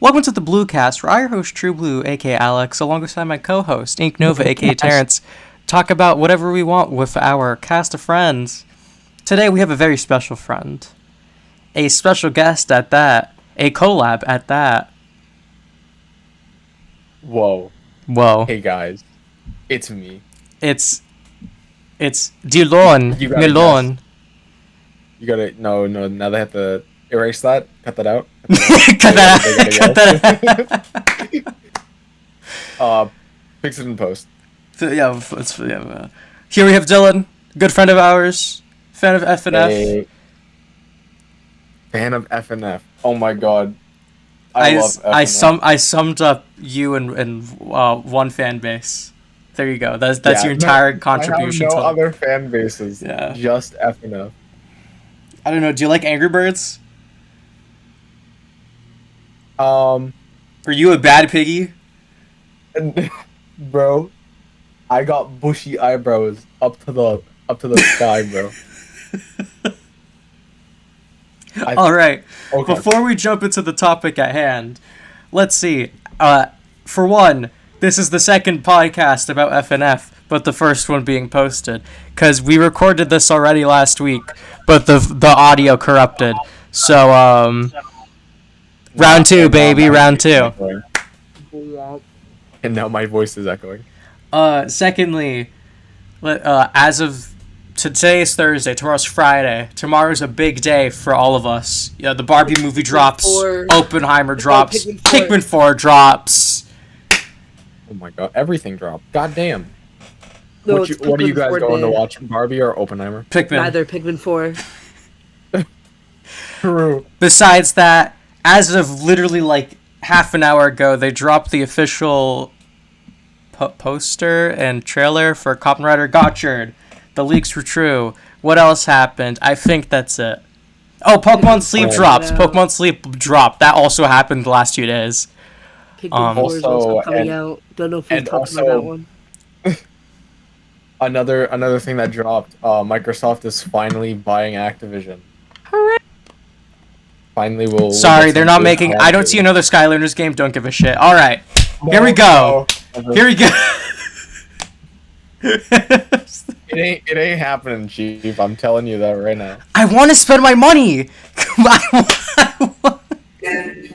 Welcome to the Blue Cast, where I host True Blue, aka Alex, alongside my co-host InkNova, aka Terrence, talk about whatever we want with our cast of friends. Today we have a very special friend, a special guest at that, a collab at that. Whoa. Whoa! Hey guys, it's me. It's DylonMelon. You gotta no. Now they have to erase that. Cut that out. Cut that out. Fix it in post. So, yeah. Here we have Dylan, good friend of ours, fan of FNF. Hey. Fan of FNF. Oh my god. I love FNF. I summed up you in one fan base. There you go. That's your entire contribution. I have no other fan bases. Yeah. Just FNF. I don't know. Do you like Angry Birds? Are you a bad piggy? Bro, I got bushy eyebrows up to the sky, bro. All right. Okay. Before we jump into the topic at hand, let's see. For one, this is the second podcast about FNF, but the first one being posted, because we recorded this already last week, but the audio corrupted. So round two, baby, round two. And now my voice is echoing. Secondly, as of today is Thursday, tomorrow's Friday. Tomorrow's a big day for all of us. Yeah, the Barbie movie drops, Oppenheimer drops, Pikmin 4 drops. Oh my god, everything dropped. God damn. No, what are you guys going to watch, Barbie or Oppenheimer? Pikmin. Neither, Pikmin 4. True. Besides that, as of literally like half an hour ago, they dropped the official poster and trailer for Kamen Rider Gotchard. The leaks were true. What else happened? I think that's it. Oh, Pokemon Sleep drops. Pokemon Sleep dropped. That also happened the last 2 days. Pikmin 4 is also coming out. Don't know if we've talked about that one. Another thing that dropped, Microsoft is finally buying Activision. Hooray! Finally we'll... Sorry, they're not making... I don't see another Skylanders game. Don't give a shit. Alright. Here we go. Here we go. It ain't happening, Chief. I'm telling you that right now. I want to spend my money.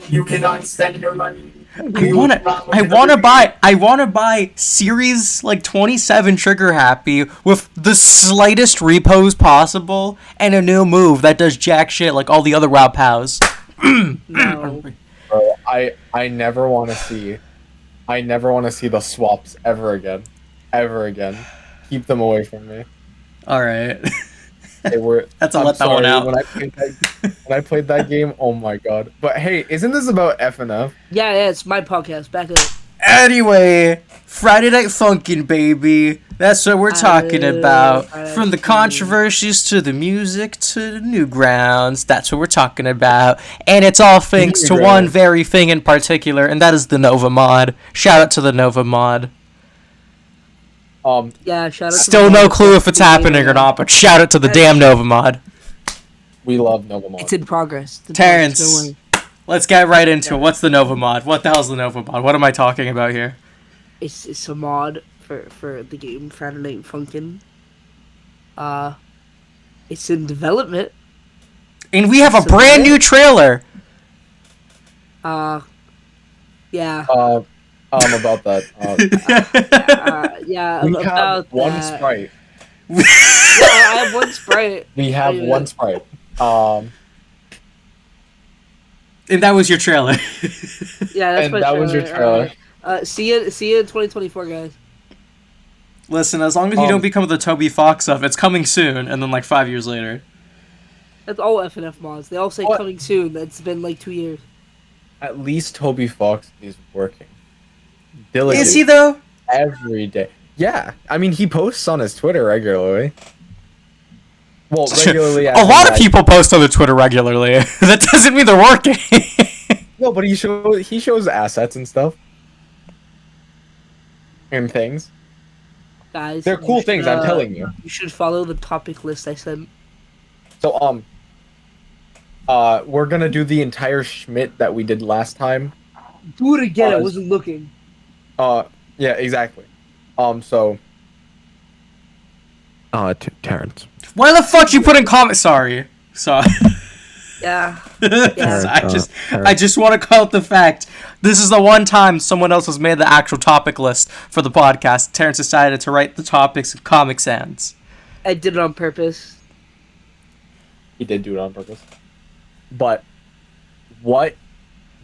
You cannot spend your money. I want to buy Series like 27 Trigger Happy with the slightest repos possible and a new move that does jack shit like all the other WoW pals. No. Bro, I never want to see the swaps ever again. Ever again. Keep them away from me. All right. They were. That's a let that one out. When I played that game, oh my god. But hey, isn't this about FNF? Yeah, it's my podcast. Back up. Anyway, Friday Night Funkin', baby. That's what we're talking about. From the controversies to the music to the new grounds. That's what we're talking about. And it's all thanks to one very thing in particular, and that is the Nova mod. Shout out to the Nova mod. Yeah, shout out. Still no clue if it's happening or not, but shout out to the damn Nova mod. We love Nova mod. It's in progress. Terrence, let's get right into it. What's the Nova mod? What the hell's the Nova mod? What am I talking about here? It's a mod for the game Friday Night Funkin'. It's in development. And we have a brand new trailer. Yeah. About that. Yeah, we about have one that. sprite. Yeah, I have one sprite. We have one sprite. And that was your trailer. Yeah, that's and my that trailer. was your trailer. See you in 2024, guys. Listen, as long as you don't become the Toby Fox of it's coming soon, and then like 5 years later. That's all FNF mods. They all say What? coming soon. That's been like 2 years. At least Toby Fox is working. Diligent. Is he though? Every day. Yeah, I mean he posts on his Twitter regularly. Well, regularly. A lot of people post on their Twitter regularly. That doesn't mean they're working. No, but he shows assets and stuff. And things. Guys, They're cool things, I'm telling you. You should follow the topic list I sent. So we're gonna do the entire Schmidt that we did last time Do it again. I Uh, wasn't looking. Yeah, exactly. So. Terrence. Why the fuck you put in comment? Sorry. Yeah. Yeah. I just want to call out the fact this is the one time someone else has made the actual topic list for the podcast. Terrence decided to write the topics of Comic Sans. I did it on purpose. He did do it on purpose. But what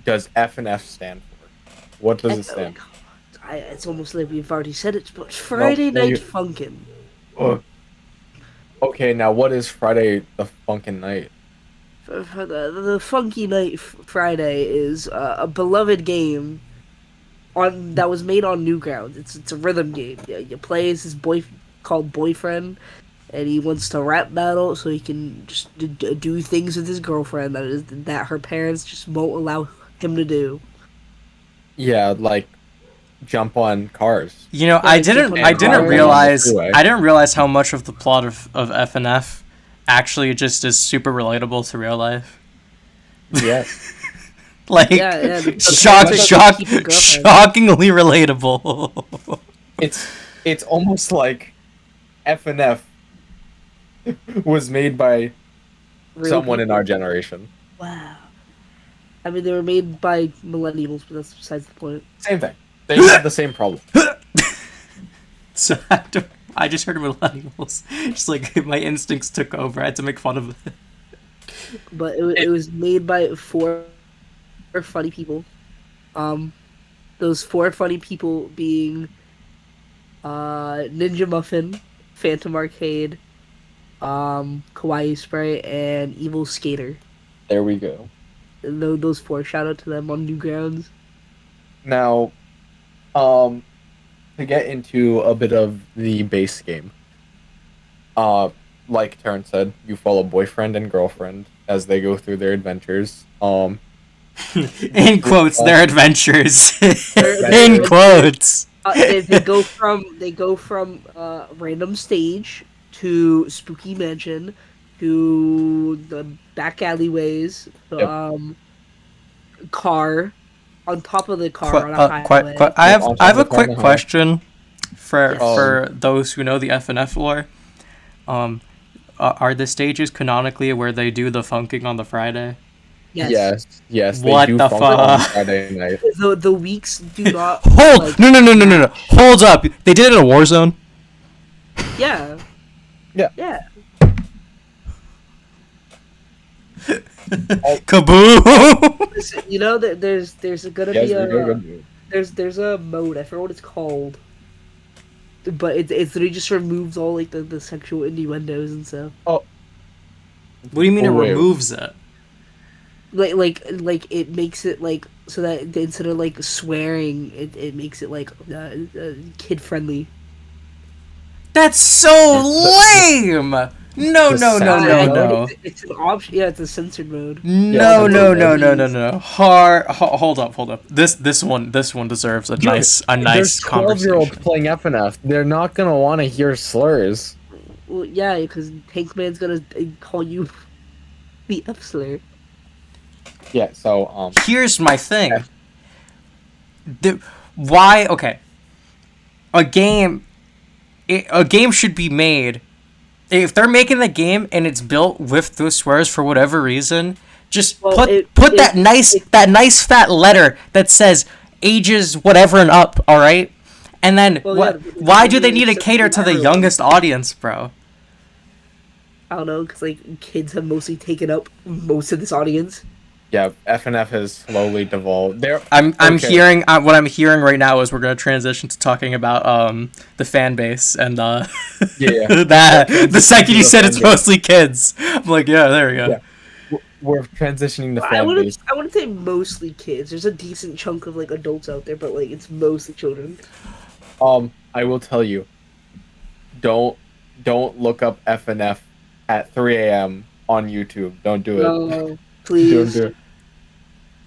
does F&F stand for? What does it stand for? It's almost like we've already said it, but Friday Night Funkin'. Okay, now what is Friday the Funkin' Night? For the Funky Night Friday is a beloved game that was made on Newgrounds. It's a rhythm game. Yeah, you play as his called Boyfriend, and he wants to rap battle so he can just do things with his girlfriend that her parents just won't allow him to do. Yeah, like jump on cars. You know, Yeah, I didn't realize how much of the plot of FNF actually just is super relatable to real life. Yeah. Like, Yeah, shockingly relatable. It's almost like FNF was made by someone in our generation. Wow. I mean, they were made by millennials, but that's besides the point. Same thing. They have the same problem. So I just heard millennials. Just like my instincts took over. I had to make fun of it. But it was made by four funny people. Those four funny people being Ninja Muffin, Phantom Arcade, Kawaii Sprite, and Evil Skater. There we go. And those four, shout out to them on Newgrounds. Now, to get into a bit of the base game, like Terrence said, you follow boyfriend and girlfriend as they go through their adventures. In quotes, their adventures. In quotes. They go from random stage to spooky mansion to the back alleyways, car, on top of the car on a highway. I have a quick question for those who know the FNF lore. Are the stages canonically where they do the funking on the Friday? Yes. Yes. What the fuck? On Friday night. The weeks do not. No. Hold up. They did it in a Warzone. Yeah. Yeah. Kaboom! Listen, you know that there's gonna be there's a mode, I forget what it's called, but it's literally just removes all like the sexual innuendos and stuff. Oh, what do you mean it removes it? Like it makes it like so that instead of like swearing, it makes it like kid friendly. That's so lame. No. It's an option. Yeah, it's a censored mode. No. Hold up. This one deserves a nice There's conversation. 12-year-olds playing FNF. They're not gonna want to hear slurs. Well, yeah, because Tankman's gonna call you the F slur. Yeah. So here's my thing. Why? Okay. A game should be made. If they're making the game and it's built with those swears for whatever reason, just put that nice fat letter that says ages whatever and up, all right? And then why do they need to cater to the youngest audience, bro? I don't know, because like kids have mostly taken up most of this audience. yeah, FNF has slowly devolved. I'm hearing what I'm hearing right now is we're gonna transition to talking about the fan base and Yeah. that the second you said it's mostly kids, I'm like, yeah, there we go. Yeah. We're transitioning to fan base. I wouldn't say mostly kids. There's a decent chunk of like adults out there, but like it's mostly children. I will tell you, don't look up FNF at 3 a.m. on YouTube. Don't do it. No, please. Don't do it.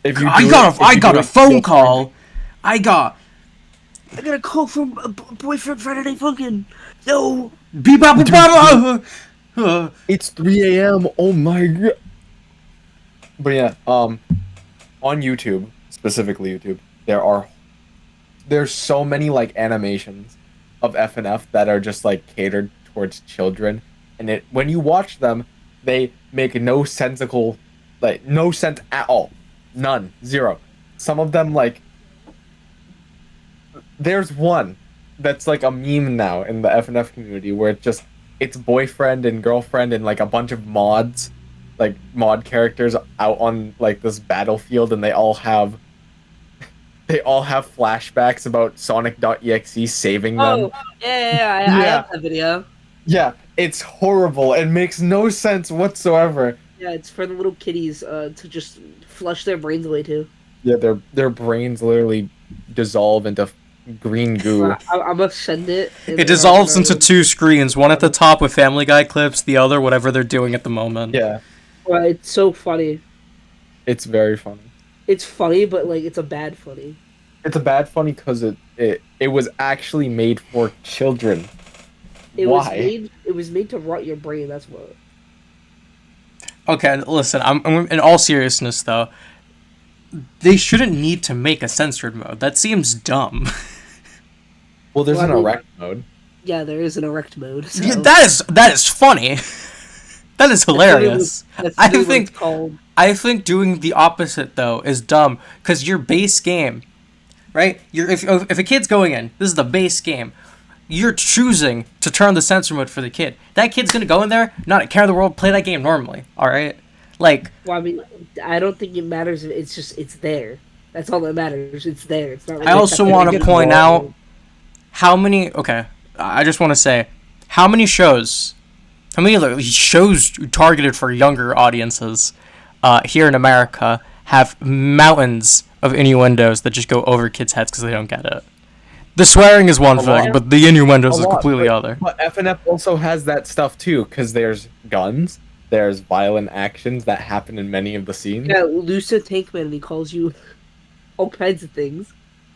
I got a phone call. I got a call from a boyfriend Friday Night Funkin'. No. It's 3 a.m. Oh my god. But yeah, on YouTube specifically YouTube, there's so many like animations of FNF that are just like catered towards children, and when you watch them, they make no sensical, like no sense at all, none, zero. Some of them like, there's one that's like a meme now in the FNF community where it's boyfriend and girlfriend and like a bunch of mods, like mod characters out on like this battlefield, and they all have flashbacks about Sonic.exe saving them. Oh, I have that video. Yeah, it's horrible and makes no sense whatsoever. Yeah, it's for the little kiddies to just flush their brains away too. Yeah, their brains literally dissolve into green goo. I'm gonna send it. It dissolves into two screens, one at the top with Family Guy clips, the other whatever they're doing at the moment. Yeah. Well, it's so funny. It's very funny. It's funny, but like it's a bad funny. It's a bad funny because it was actually made for children. Why? It was made to rot your brain. That's what. Okay, listen. I'm in all seriousness though. They shouldn't need to make a censored mode. That seems dumb. Well, there's Well, an I mean- erect mode. Yeah, there is an erect mode. So. Yeah, that is funny. That is hilarious. That's I literally what think it's called. I think doing the opposite though is dumb because your base game, right? If a kid's going in, this is the base game. You're choosing to turn the censor mode for the kid. That kid's gonna go in there, not care of the world, play that game normally. All right, like. Well, I mean, I don't think it matters. It's there. That's all that matters. It's there. It's not. Like I also it's want to not- point out how many. Okay, I just want to say how many shows targeted for younger audiences here in America have mountains of innuendos that just go over kids' heads because they don't get it. The swearing is one A thing, lot. but the innuendos A is lot, completely other. But FNF also has that stuff too, because there's guns, there's violent actions that happen in many of the scenes. Yeah, Lucid Tankman, and he calls you all kinds of things.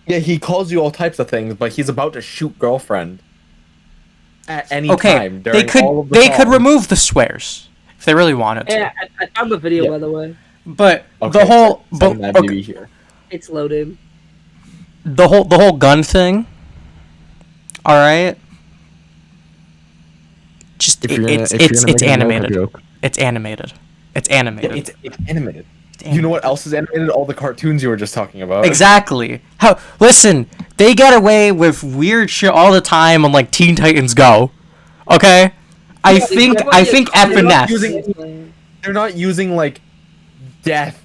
Yeah, he calls you all types of things, but he's about to shoot girlfriend at any Okay, time during they all of could the songs. remove the swears if they really wanted to. Yeah, I found the video Yeah. by the way. But Okay, the whole send that okay, baby here. It's loaded. the whole gun thing. All right. Just it's animated. It's animated. It's Yeah, animated. it's animated. You know what else is animated? All the cartoons you were just talking about. Exactly. Listen, they get away with weird shit all the time on like Teen Titans Go. Okay? I think FNF. They're not using like death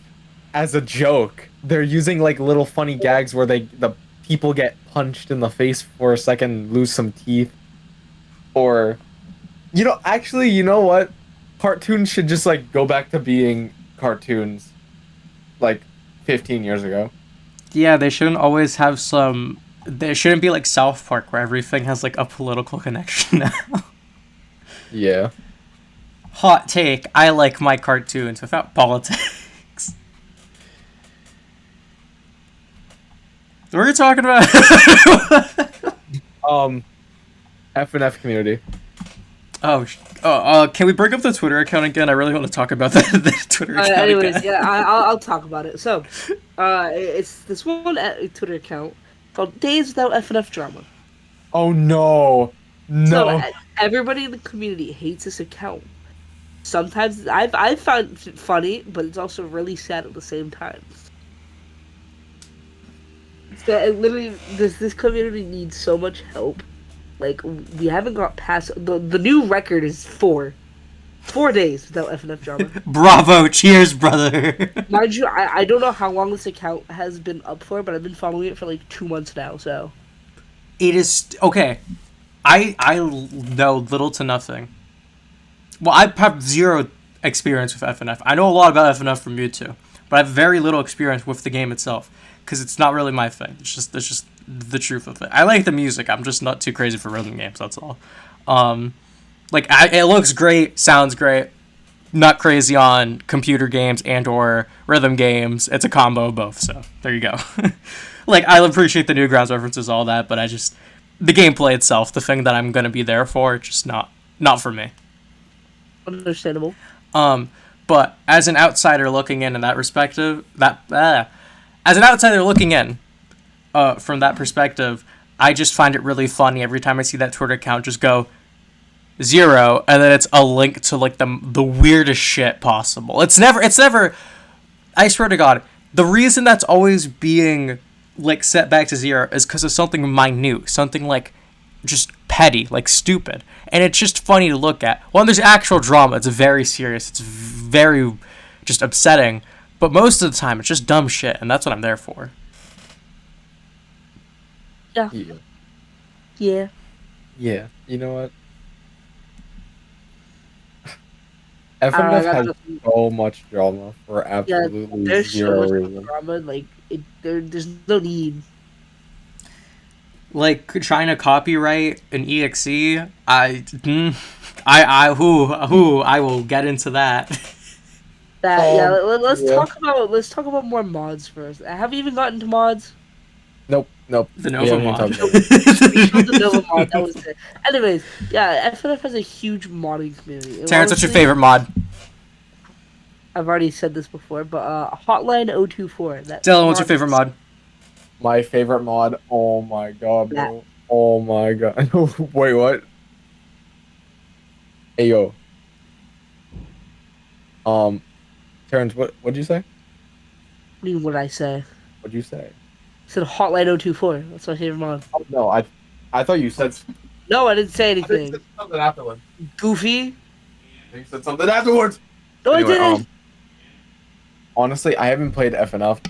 as a joke. They're using like little funny gags where the people get punched in the face for a second, lose some teeth, or actually, you know what? Cartoons should just like go back to being cartoons, like 15 years ago. Yeah, they shouldn't always have some. There shouldn't be like South Park where everything has like a political connection now. Yeah. Hot take: I like my cartoons without politics. What are you talking about? FNF community. Can we bring up the Twitter account again? I really want to talk about the Twitter account Anyways, again. yeah, I'll talk about it. So, it's this one Twitter account called Days Without FNF Drama. Oh no. No. So everybody in the community hates this account. Sometimes I've found it funny, but it's also really sad at the same time. So literally, this community needs so much help. Like, we haven't got past the new record is 4 days without FNF drama. Bravo! Cheers, brother. Mind you, I don't know how long this account has been up for, but I've been following it for like 2 months now. So It is okay. I know little to nothing. Well, I have zero experience with FNF. I know a lot about FNF from YouTube, but I have very little experience with the game itself because it's not really my thing. It's just the truth of it. I like the music. I'm just not too crazy for rhythm games. That's all. It looks great, sounds great. Not crazy on computer games and or rhythm games. It's a combo of both. So there you go. Like, I appreciate the Newgrounds references, all that, but the gameplay itself, the thing that I'm gonna be there for, just not for me. understandable. But as an outsider looking in that respective, as an outsider looking in, from that perspective, I just find it really funny every time I see that Twitter account just go 0, and then it's a link to like the weirdest shit possible. It's never. I swear to God, the reason that's always being like set back to 0 is because of something minute, something like just petty, like stupid, and it's just funny to look at. When there's actual drama, it's very serious. It's very just upsetting. But most of the time, it's just dumb shit, and that's what I'm there for. Yeah. Yeah. Yeah. Yeah. You know what? I don't know, I FNF got has nothing. so much drama for Yeah, absolutely there's so zero much reason. drama. Like there's no need. Like trying to copyright an exe, I will get into that. That yeah. Yeah. Let's talk about more mods first. Have you even gotten to mods? Nope. Nope. The We Nova haven't even mod. talked about We showed the Nova mod. That was it. Anyways, yeah, FNF has a huge modding community. And Terrence, what's your honestly, favorite mod? I've already said this before, but Hotline 024. That Dylan, what's your mod favorite is mod? my favorite mod. Oh my god, that. bro. Oh my god. Wait, what? Hey yo. Terrence, what'd you say? What do you mean, what did I say? I What'd you say? said Hotline 024. That's my favorite mod. Oh no, I thought you said No, I didn't say I think you said anything. something afterwards. Goofy. I think you said something afterwards. No, I Anyway, didn't. honestly, I haven't played FNF.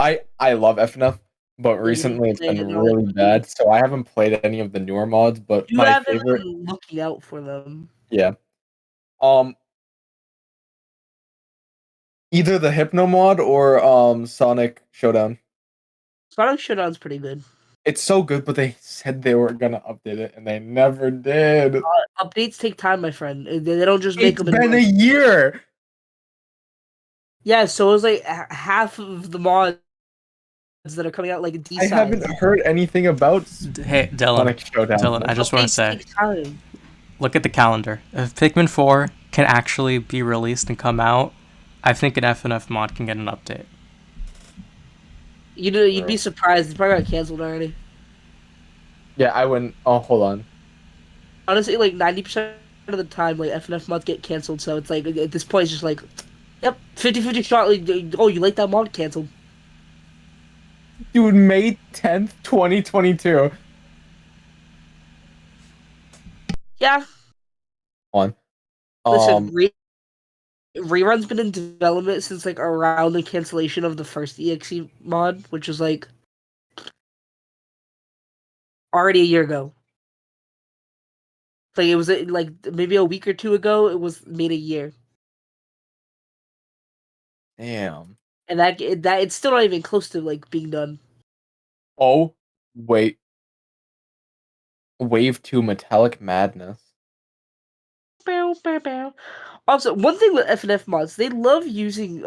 I love FNF, but Yeah, you don't recently it's say been it. No, really bad, so I haven't played any of the newer mods, but you my haven't favorite, been looking out for them. yeah. Um Either the Hypno mod or Sonic Showdown. Sonic Showdown's pretty good. It's so good, but they said they were gonna update it and they never did. Updates take time, my friend. They don't just make It's them in been a months. year. Yeah, so it was like half of the mods that are coming out like I haven't D-size. heard anything about Hey, Sonic Showdown. Dylan, I just want to Updates say, take time. look at the calendar. If Pikmin 4 can actually be released and come out, I think an FNF mod can get an update. You know, you'd be surprised. It's probably got canceled already. Yeah, I wouldn't. Oh, hold on. Honestly, like 90% of the time, like FNF mods get canceled. So it's like at this point, it's just like, yep, 50-50 shot. Like, oh, you like that mod canceled? Dude, May 10th, 2022. Yeah. On. Listen, rerun's been in development since like around the cancellation of the first EXE mod, which was like already a year ago. Like it was like maybe a week or two ago. It was made a year, Damn. and that it's still not even close to like being done. Oh, wait. Wave 2 Metallic Madness. Bow, bow, bow. Also, one thing with FNF mods, they love using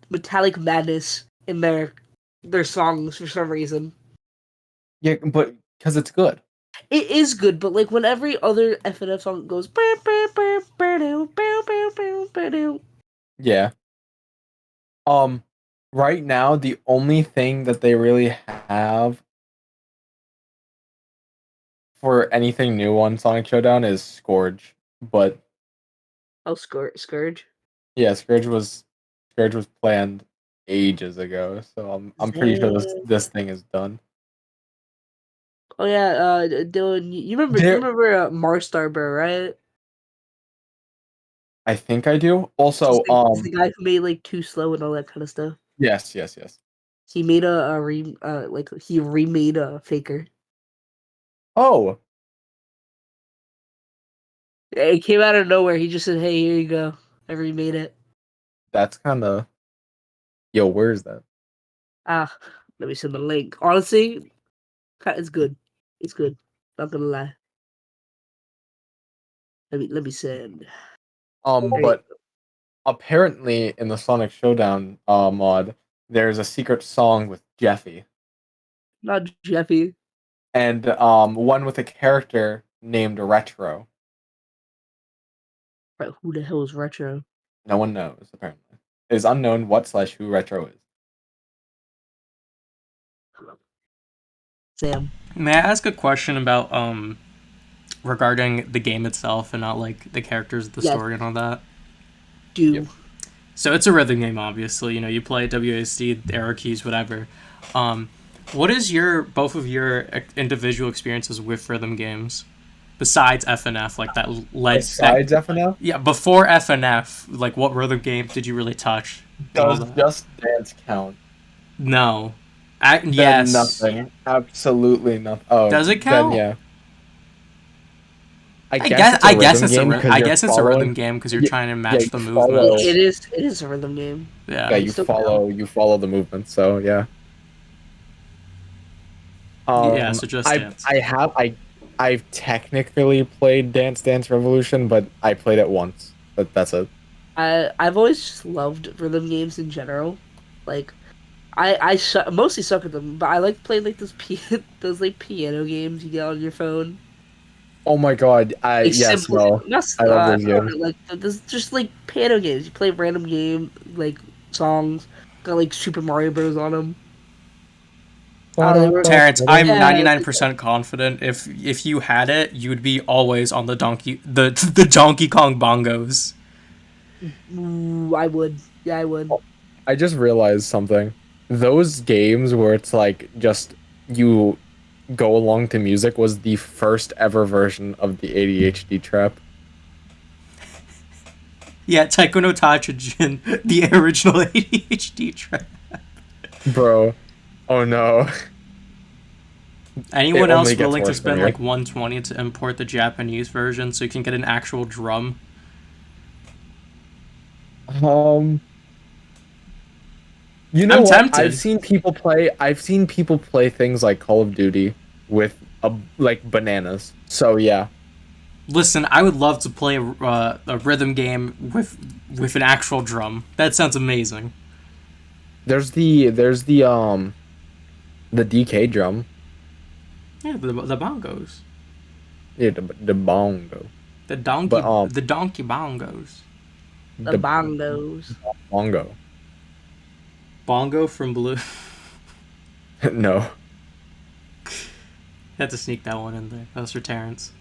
Metallic Madness in their songs for some reason. Yeah, but because it's good. It is good, but like when every other FNF song goes, bow, bow, bow, bow, bow, bow, bow, bow, bow, bow. Yeah. Right now, the only thing that they really have for anything new on Sonic Showdown is Scourge. But Oh, Scourge. yeah, Scourge was planned ages ago, so I'm pretty sure this Zan- this thing is done. Oh yeah, Dylan, you remember There, Mars Starber, right? I think I do. Also, He's the guy who made like Too Slow and all that kind of stuff. yes, yes, yes. He made he remade Faker. Oh, It came out of nowhere. He just said, "Hey, here you go. I remade it." that's kind of. Yo, where is that? Ah, let me send the link. Honestly, it's good. It's good. Not gonna lie. Let me send. There you But apparently in the Sonic Showdown mod, there's a secret song with Jeffy Not Jeffy. and one with a character named Retro. Right, who the hell is Retro? No one knows apparently. It is unknown what/who Retro is. Sam. May I ask a question about regarding the game itself and not like the characters, the Yes. story, and all that? Do. Yep. So it's a rhythm game, obviously. You know, you play WASD, arrow keys, whatever. What is both of your individual experiences with rhythm games, besides FNF, like that led? Besides FNF, Yeah, before FNF, like what rhythm game did you really touch? and all does that? Just Dance count? No. Then Yes. nothing. Absolutely nothing. Oh, Does it then count? yeah. I guess it's a rhythm game 'cause I you're guess it's a following- rhythm game because you're Yeah, trying to yeah, match you the follow- movement. It is a rhythm game. Yeah, Yeah. you Still follow the movement. So yeah. Yeah, so Just Dance. I've technically played Dance Revolution, but I played it once. But that's it. I've always just loved rhythm games in general. Like, mostly suck at them, but I like playing like those like piano games you get on your phone. Oh my god! Like Yes, simple, no. not I love those games. like there's just like piano games. You play a random game like songs, got like Super Mario Bros. On them. Terrence, I'm Yeah, 99% confident if you had it, you'd be always on the the Donkey Kong bongos. Ooh, I would. Yeah, I would. I just realized something. Those games where it's like just you go along to music was the first ever version of the ADHD trap. Yeah, Taiko no Tatsujin, the original ADHD trap. Bro. Oh no. Anyone It else only gets willing to worse from spend here. like 120 to import the Japanese version so you can get an actual drum? You know I'm what? tempted. I've seen people play things like Call of Duty with like bananas. So yeah. Listen, I would love to play a rhythm game with an actual drum. That sounds amazing. There's the DK drum. Yeah, the bongos. Yeah, the bongo. The donkey But, the donkey bongos. The bongos. Bongo. Bongo from Blue. No. Had to sneak that one in there. That was for Terrence.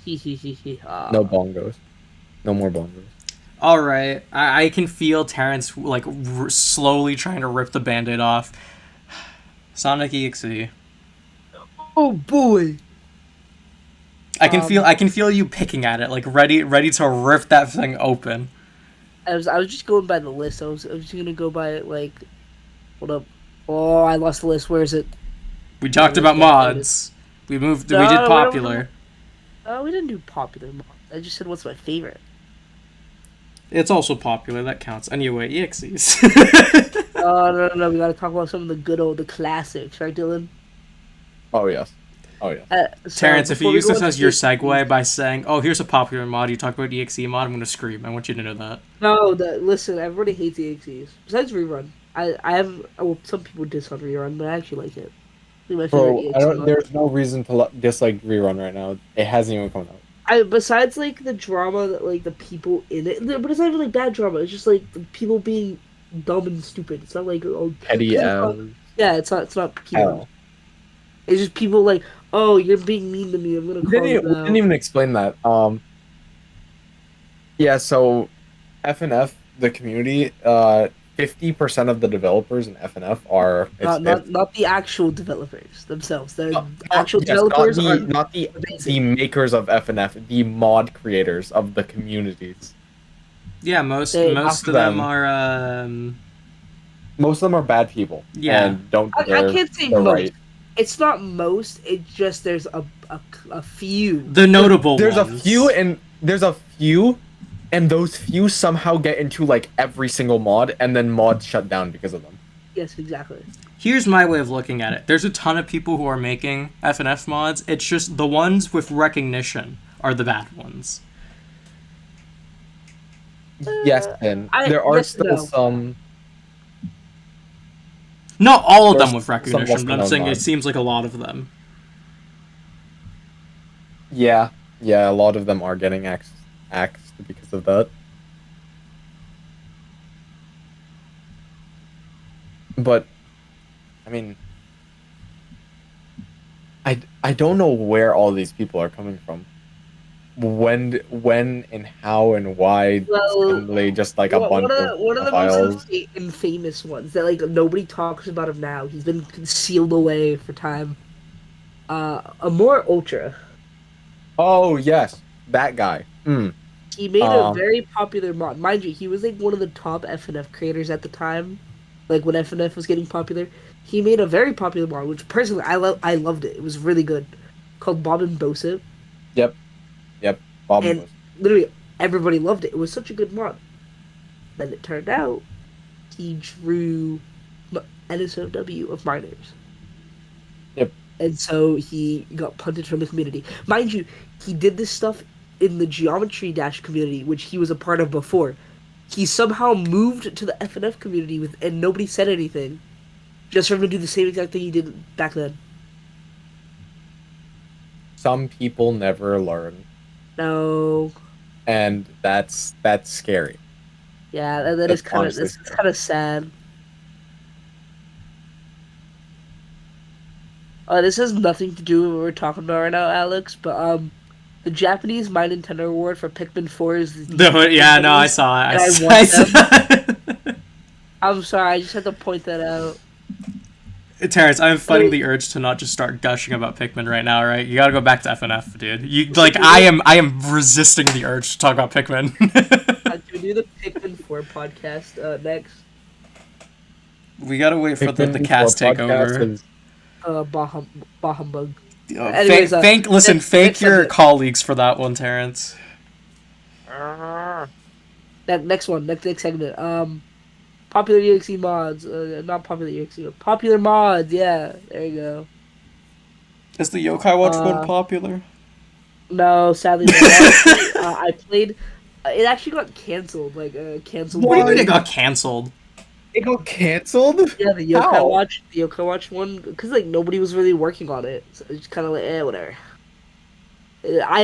He. No bongos. No more bongos. All right, I can feel Terrence like slowly trying to rip the Band-Aid off. Sonic EXE. Oh boy. I can feel you picking at it, like ready to rip that thing open. I was just going by the list. I was just gonna go by like, hold up. Oh, I lost the list. Where is it? We talked about mods. We No, did we don't- popular. Oh, we didn't do popular mods. I just said what's my favorite. It's also popular. That counts. Anyway, EXEs. Oh no! We gotta talk about some of the classics, right, Dylan? Oh yes. Oh yes. So Terrence, if you before we use go this into as your the- segue by saying, "Oh, here's a popular mod," you talk about EXE mod, I'm gonna scream. I want you to know that. No, listen. Everybody hates EXEs. Besides Rerun, I have. Well, some people diss on Rerun, but I actually like it. I think my favorite Bro, EXE mod. there's no reason to dislike Rerun right now. It hasn't even come out. Besides like the drama that like the people in it, but it's not even like bad drama. It's just like the people being dumb and stupid. It's not like Petty as yeah, it's not people. hell. It's just people like, oh, you're being mean to me. I'm gonna We call you didn't even explain that. Yeah, so FNF, the community, 50% of the developers in FNF are not the actual developers themselves. The not- actual yes, developers not the amazing. makers of FNF, the mod creators of the communities. Yeah, most They- of After them them. are. Most of them are bad people. Yeah. And don't I deserve can't say the most. right. It's not most. It's just there's a few. The notable There's ones. there's a few, and those few somehow get into like every single mod, and then mods shut down because of them. Yes, exactly. Here's my way of looking at it. There's a ton of people who are making FNF mods. It's just the ones with recognition are the bad ones. Yes, Ben. There are yes, still no. some. Not all of them There's with some recognition, but I'm lesser-known saying it mods. seems like a lot of them. Yeah, a lot of them are getting axed because of that. But, I mean, I don't know where all these people are coming from. When and how and why Well, suddenly just like a bunch of one of the most pedophiles. infamous ones that like nobody talks about him now. He's been concealed away for time. Amor Ultra. Oh yes, that guy. Mm. He made a Um, very popular mod. Mind you, he was like one of the top FNF creators at the time. Like when FNF was getting popular, he made a very popular mod, which personally I loved it. It was really good, called Bob and Bosip, yep, yep. Bob and was. literally everybody loved it. It was such a good mod. Then it turned out he drew NSOW of minors. Yep. And so he got punted from the community. Mind you, he did this stuff in the Geometry Dash community, which he was a part of before. He somehow moved to the FNF community and nobody said anything. Just for him to do the same exact thing he did back then. Some people never learn, No. and that's scary. Yeah, that That's is kind of honestly that's scary. kind of sad. This has nothing to do with what we're talking about right now, Alex. But the Japanese My Nintendo Award for Pikmin 4 is the No, yeah, no, I saw it. and I I want saw I'm sorry, I just had to point that out. Terrence, I'm fighting the urge to not just start gushing about Pikmin right now, right? You gotta go back to FNF, dude. You like, I am resisting the urge to talk about Pikmin. Can we do the Pikmin 4 podcast next? We gotta wait for the Pikmin cast 4 podcast takeover. is- Bah humbug. Oh, Anyways, thank next your segment. colleagues for that one, Terrence. That next one, next segment. Popular EXE mods. Not popular EXE. Popular mods. Yeah, there you go. Is the Yokai Watch one Uh, popular? No, sadly, not. I played. It actually got canceled. Like canceled. What do you by- mean it got canceled? It got canceled? Yeah, the Yokai How? Watch. The Yokai Watch one, because like nobody was really working on it. So it's kind of like whatever. I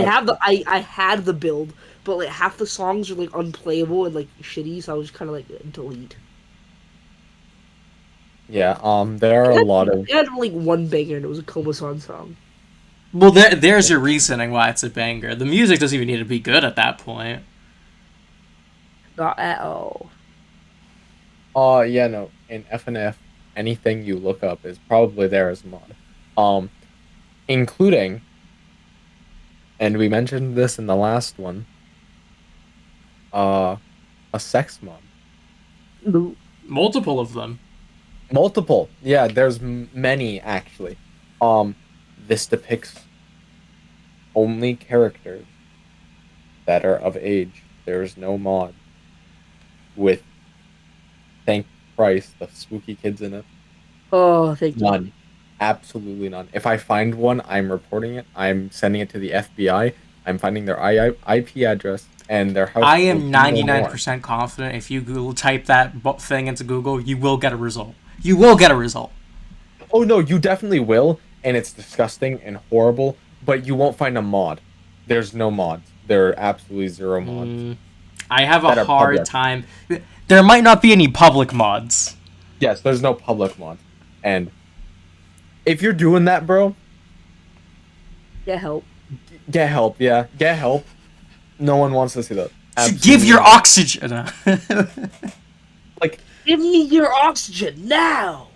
had the build, but like half the songs are like unplayable and like shitty, so I was kind of like delete. Yeah, there are a lot of It had like one banger and it was a Komasan song. Well, there's your reasoning why it's a banger. The music doesn't even need to be good at that point. Not at all. yeah, no, in FNF, anything you look up is probably there as a mod. Including, and we mentioned this in the last one, a sex mod. No. Multiple of them. Multiple. Yeah, there's many actually. This depicts only characters that are of age. There's no mod with, thank Christ, the spooky kids in it. Oh, thank you. None. Absolutely none. If I find one, I'm reporting it. I'm sending it to the FBI. I'm finding their IP address and their house. I will am be no more. 99% confident if you Google type that thing into Google, you will get a result. You will get a result. Oh no, you definitely will, and it's disgusting and horrible, but you won't find a mod. There's no mods. There are absolutely zero mods. I have That a are hard public. time. There might not be any public mods. Yes, there's no public mod. And if you're doing that, bro, Get help. get help, yeah. Get help. No one wants to see that. Give your Absolutely. oxygen. Like, Give me your oxygen now.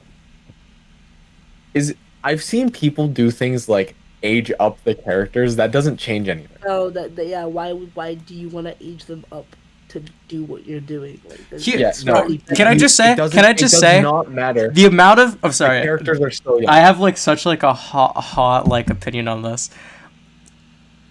I've seen people do things like age up the characters. That doesn't change anything. No, yeah. Why do you want to age them up to do what you're doing? Like, that's Here- Yeah, no. slightly Can I just say? It doesn't- Can I just it say? does not matter. The amount of. I'm sorry. The characters are still young. I have like such like a hot like opinion on this.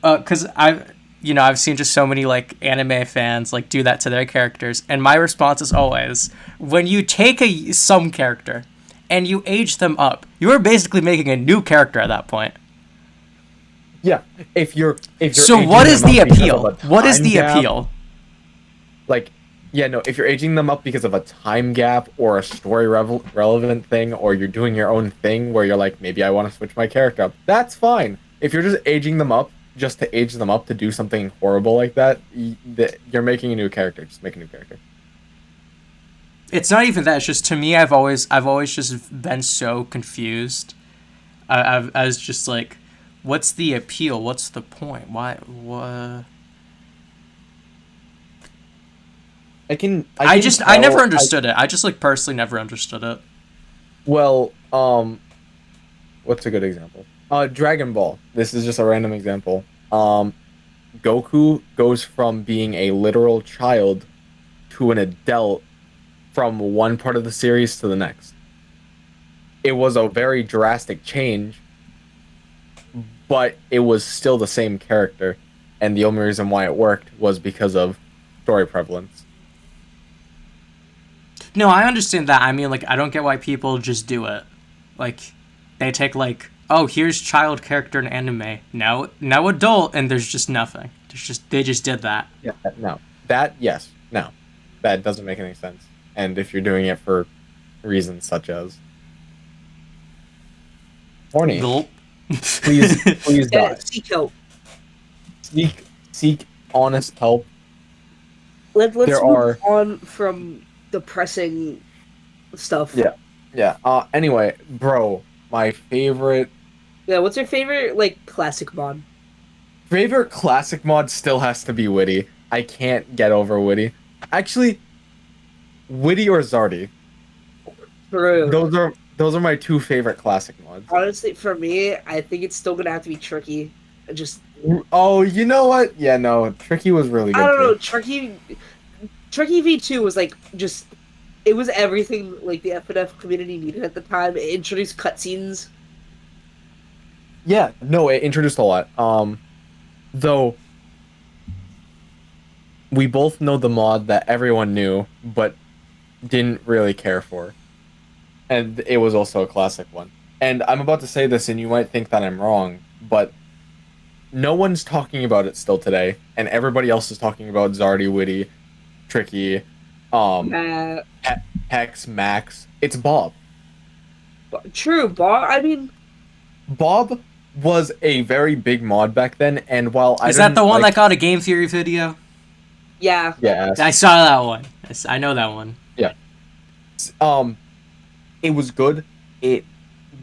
Cause I've seen just so many like anime fans like do that to their characters, and my response is always, when you take some character and you age them up, you are basically making a new character at that point. Yeah, if you're So aging what is them the up because appeal? of a What is time the gap, appeal? Like, yeah, no, if you're aging them up because of a time gap or a story relevant thing, or you're doing your own thing where you're like, maybe I want to switch my character up, that's fine. If you're just aging them up just to age them up to do something horrible like that, you're making a new character. Just make a new character. It's not even that. It's just, to me, I've always just been so confused. I was just like, what's the appeal? What's the point? Why? What? I never understood it. I just like personally never understood it. Well, what's a good example? Dragon Ball. This is just a random example. Goku goes from being a literal child to an adult from one part of the series to the next. It was a very drastic change, but it was still the same character, and the only reason why it worked was because of story prevalence. No, I understand that. I mean, like, I don't get why people just do it. Like, they take like, oh, here's child character in anime. Now adult, and there's just nothing. They just did that. Yeah, no. Yes, no. That doesn't make any sense. And if you're doing it for reasons such as horny, Gulp. please Yeah, die. seek help. Seek honest help. Let's There move are- on from depressing stuff. Yeah. Anyway, bro, my favorite What's your favorite like classic mod? classic mod still has to be Witty. I can't get over Witty. Actually, Witty or Zardy. True. Those are my two favorite classic mods. Honestly, for me, I think it's still gonna have to be Tricky. Just Oh, you know what? Yeah, no, Tricky was really good. I don't know. too. Tricky V2 was like just it was everything like the FNF community needed at the time. It introduced cutscenes. Yeah, no, it introduced a lot. Though we both know the mod that everyone knew but didn't really care for. And it was also a classic one. And I'm about to say this and you might think that I'm wrong, but no one's talking about it still today, and everybody else is talking about Zardy, Witty, Tricky, Hex, Max. It's Bob. True, Bob. I mean, Bob was a very big mod back then, and while I Is that the didn't one like- that got a Game Theory video? yeah. Yeah. I saw that one. I know that one. It was good. It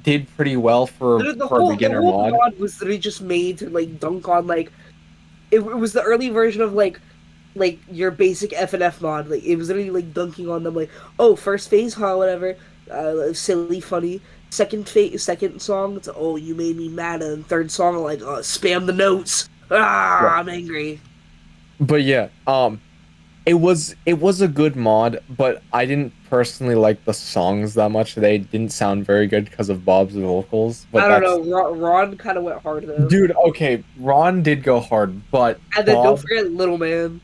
did pretty well for The a beginner whole mod. mod was literally just made to like dunk on like it was the early version of like your basic FNF mod. Like it was literally like dunking on them like, oh, first phase, huh, whatever. Silly, funny. Second song, it's oh, you made me mad, and third song like spam the notes. Yeah. I'm angry. But yeah, it was a good mod, but I didn't personally like the songs that much. They didn't sound very good because of Bob's vocals. But I don't know. Ron kind of went hard though. Dude, okay, Ron did go hard, but And then don't Bob, forget Little Man.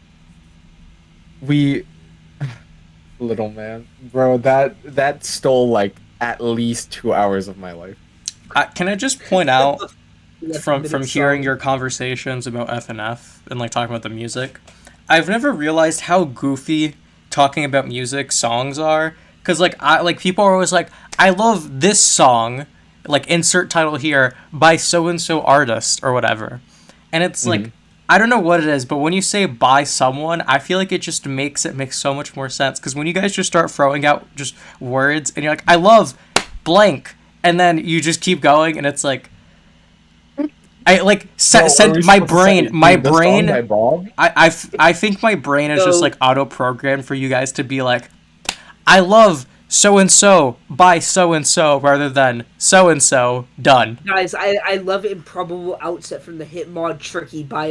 Little Man, bro, that stole like at least 2 hours of my life. Can I just point out from Minute hearing song. your conversations about FNF and like talking about the music, I've never realized how goofy talking about music songs are. Cause like people are always like, I love this song, like insert title here by so and so artist or whatever, and it's like I don't know what it is, but when you say by someone, I feel like it just makes so much more sense. Cause when you guys just start throwing out just words and you're like, I love blank, and then you just keep going, and it's like. I like send my brain. By Bob? I think my brain is just So- like auto programmed for you guys to be like, I love so and so by so and so rather than so and so done. Guys, I love Improbable Outset from the hit mod Tricky by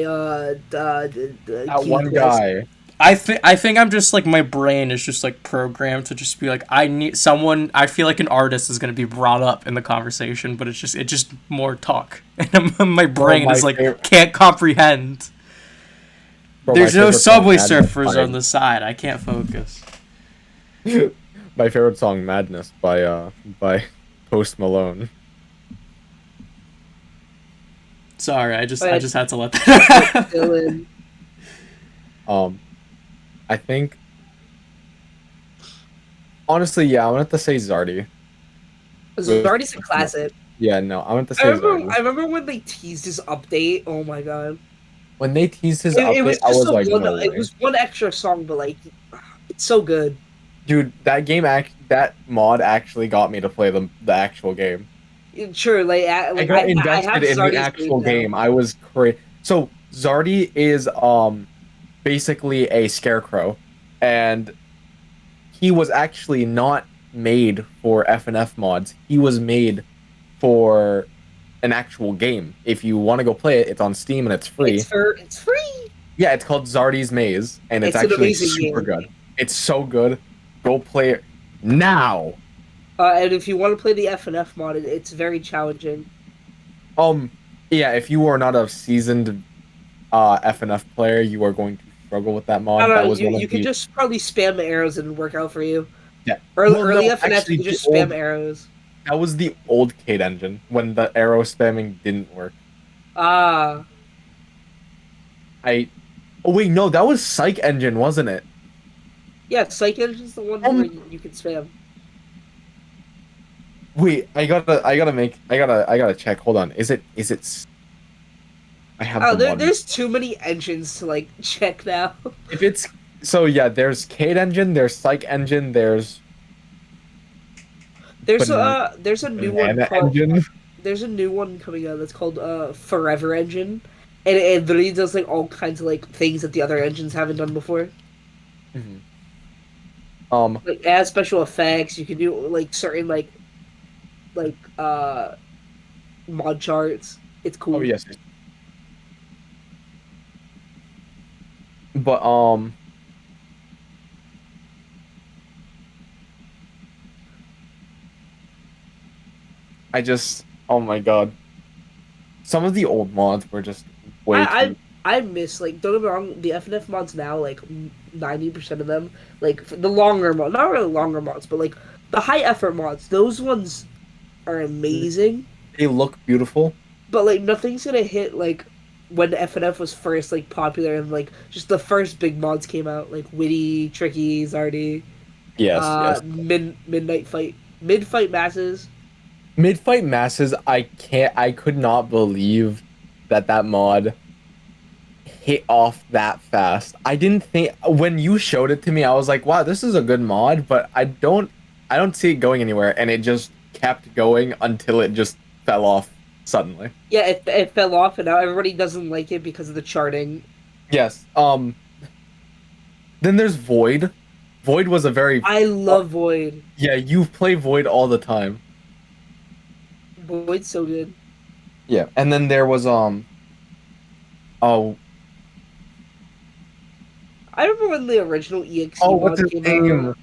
That one guy. I think I'm just like my brain is just like programmed to just be like I need someone. I feel like an artist is gonna be brought up in the conversation, but it's just more talk, and my brain my is like favorite- can't comprehend. Bro, There's my no favorite song, Subway Madness Surfers by- on the side. I can't focus. My favorite song, Madness, by Post Malone. Sorry, I just had to let that. Dylan. I think honestly, yeah, I wanted to say Zardy. Zardy's a classic. Yeah, no, I wanted to say Zardy. I remember when they teased his update. Oh my god! When they teased his It update, was I was just like, one. no It way. was one extra song, but like, it's so good. Dude, that mod actually got me to play the actual game. Sure, like I like got I have invested in the Zardy's actual name now. game. I was crazy. So Zardy is basically a scarecrow, and he was actually not made for FNF mods. He was made for an actual game. If you want to go play it, it's on Steam and it's free. It's free. Yeah, it's called Zardy's Maze, and it's It's an actually amazing super game. good. It's so good. Go play it now. And if you want to play the FNF mod, it's very challenging. Um, yeah, if you are not a seasoned FNF player, you are going to struggle with that I mod. don't know. That was one You of could the just probably spam the arrows and work out for you. yeah. Well, Early no, FNF, you actually, could the just spam old arrows. that was the old Kate engine when the arrow spamming didn't work. Ah, I oh wait, no, that was Psych engine, wasn't it? yeah. Psych Engine's the one where Um, you can spam. wait, I gotta check. Hold on. I have Oh, the mod. there's too many engines to like check now. If it's so, yeah, there's Kate engine, there's Psych engine, There's a new one Banana called engine. there's a new one coming out that's called Forever Engine, and it literally does like all kinds of like things that the other engines haven't done before. Mhm. Um. Like add special effects. You can do like certain like mod charts. It's Oh cool. yes. But I just oh my god, some of the old mods were just way I too. I miss like don't get me wrong. The FNF mods now like 90% of them like the longer mod, not really longer mods, but like the high effort mods. Those ones are amazing. They look beautiful. But like nothing's gonna hit like when FNF was first like popular and like just the first big mods came out like Witty, Tricky, Zardy, Yes, yes. Mid fight masses. Mid fight masses. I could not believe that mod hit off that fast. I didn't think when you showed it to me, I was like, wow, this is a good mod, but I don't see it going anywhere, and it just kept going until it just fell off suddenly. Yeah, it fell off and now everybody doesn't like it because of the charting. Yes. Then there's Void. Void was a very I love Void. yeah. You play Void all the time. Void's so good. Yeah. And then there was oh I remember when the original EXE what's mod his came name? out.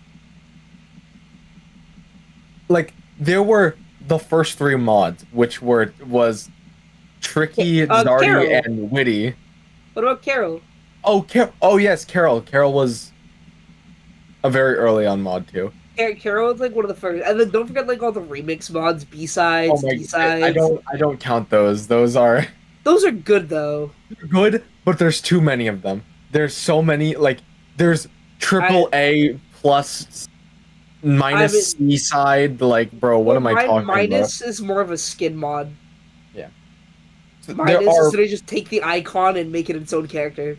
Like there were the first three mods, which was Tricky, Zardy, Carol. and Witty. What about Carol? Oh, oh yes, Carol. Carol was a very early on mod too. Carol was like one of the first, and then don't forget like all the remix mods, B Oh sides, my, D sides. I don't count those. Those are Those are good though. good, but there's too many of them. There's so many. Like there's triple A plus I minus mean, C side. Like, bro, what well, am I talking about? minus is more of a skin mod. Yeah. So Minus is they just take the icon and make it its own character.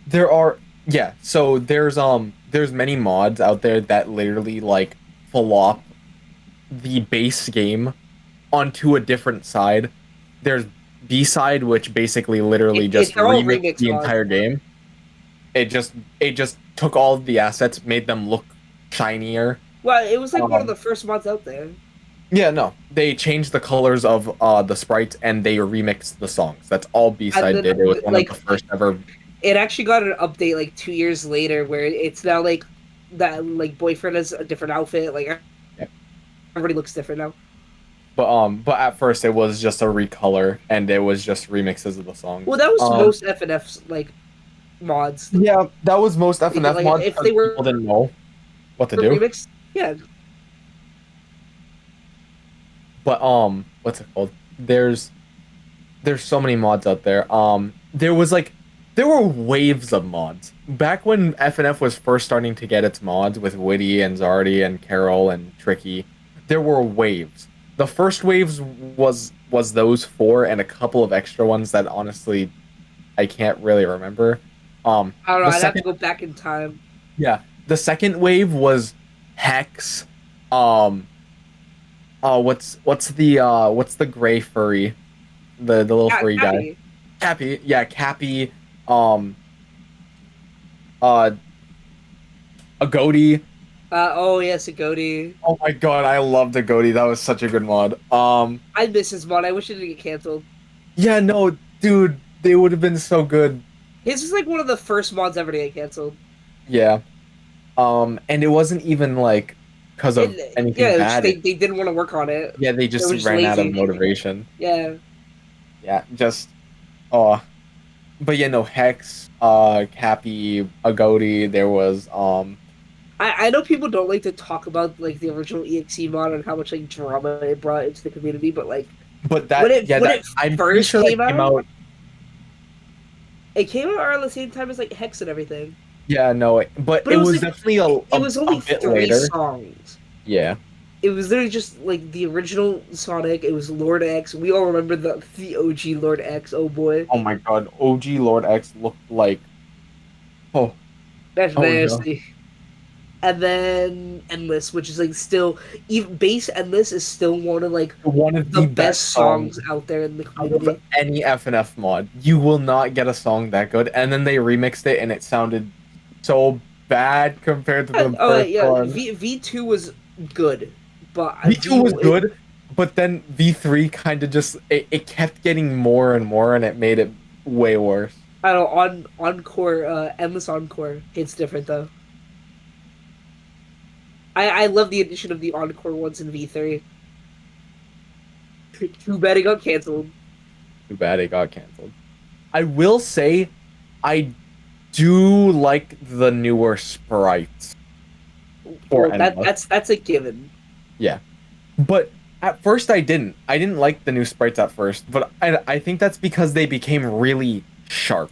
there are yeah. So there's many mods out there that literally like flop the base game onto a different side. There's B side, which basically literally just They're all remixed remix the mods. entire game. It just took all of the assets, made them look shinier. Well, it was like one of Um, the first mods out there. yeah, no, they changed the colors of the sprites and they remixed the songs. That's all B And side then, did. It was one of like, the first ever. it actually got an update like 2 years later where it's now like that like boyfriend has a different outfit. Like Yeah. everybody looks different now. But at first it was just a recolor and it was just remixes of the songs. Well, that was most FNF's like mods. Yeah, that was most FNF Like mods if because they were people didn't know what to do. remixed, yeah. But what's it called? There's so many mods out there. There were waves of mods back when FNF was first starting to get its mods with Witty and Zardy and Carol and Tricky. There were waves. The first waves was those four and a couple of extra ones that honestly I can't really remember. I don't know. The I'd have to second go back in time. yeah, the second wave was Hex, um, Oh, what's the gray furry, the little Yeah, furry guy? Cappy. Cappy, yeah, Cappy. Um, uh, a goatee. Oh yes, a goatee. Oh my god, I loved the goatee. That was such a good mod. I miss his mod. I wish it didn't get canceled. Yeah, no, dude, they would have been so good. His was like one of the first mods ever to get canceled. Yeah. And it wasn't even like because of anything Yeah, bad. they didn't want to work on it. Yeah, they They just were just ran out of lazy. motivation. Yeah. Yeah, just oh, but yeah, no Hex, Cappy, Agodi. There was I know people don't like to talk about like the original EXE mod and how much like drama it brought into the community, but like but that yeah when that it I'm pretty first sure that came came out, out. it came out around the same time as like Hex and everything. Yeah, no, but But it it was was like definitely it was a only bit three later. songs. Yeah. It was literally just like the original Sonic. It was Lord X. We all remember the OG Lord X. Oh boy, Oh my God, OG Lord X looked like oh that's oh no. nasty. And then Endless, which is like still even base Endless is still one of like One of the the best best songs songs out there in the out of community. any FNF mod. You will not get a song that good. And then they remixed it and it sounded so bad compared to the Oh first yeah, one. V2 was good, but V2 was good, but then V3 kind of just it kept getting more and more and it made it way worse. I don't know, on Encore, Endless Encore hits different though. I love the addition of the Encore ones in V3. Too bad it got canceled. Too bad it got canceled. I will say I do like the newer sprites for Well, Endless. that's a given. Yeah. But at first I didn't. I didn't like the new sprites at first, but I think that's because they became really sharp.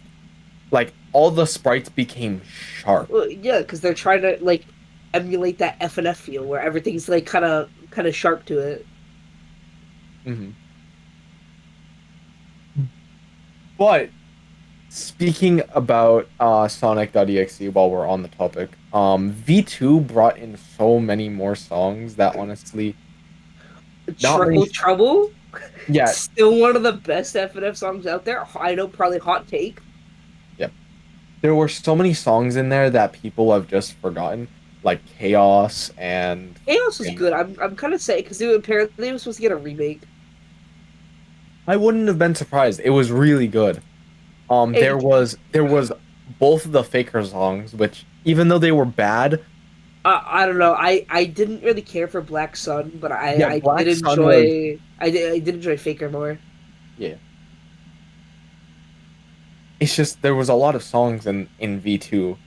Like all the sprites became sharp. Well, yeah, because they're trying to like emulate that FNF feel where everything's like kind of sharp to it. Hmm. But speaking about Sonic.exe while we're on the topic, V2 brought in so many more songs that honestly not many. Trouble, Yeah, still one of the best FNF songs out there. I know, probably hot take. yeah. There were so many songs in there that people have just forgotten, like Chaos and Chaos was good. I'm kind of sad because apparently it was supposed to get a remake. I wouldn't have been surprised. It was really good. Hey, There was both of the Faker songs, which even though they were bad, I don't know. I didn't really care for Black Sun, but yeah, I did Black Sun was enjoy I did enjoy Faker more. yeah. It's just there was a lot of songs in V2,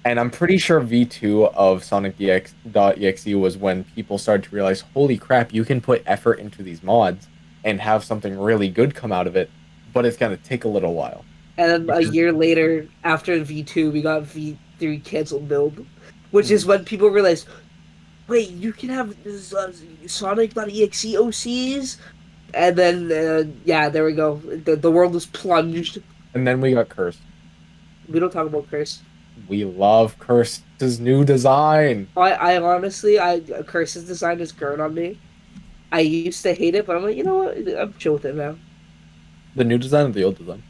and I'm pretty sure V2 of Sonic.exe was when people started to realize, holy crap, you can put effort into these mods and have something really good come out of it, but it's gonna take a little while. And then a Which is year later, after V2, we got V3 canceled build, which is Mhm. when people realized, wait, you can have this, Sonic.exe OCs? And then, yeah, there we go. The world was plunged. And then we got Cursed. We don't talk about Curse. We love Cursed's new design. I honestly, Curse's design has grown on me. I used to hate it, but I'm like, you know what? I'm chill with it now. The new design or the old design?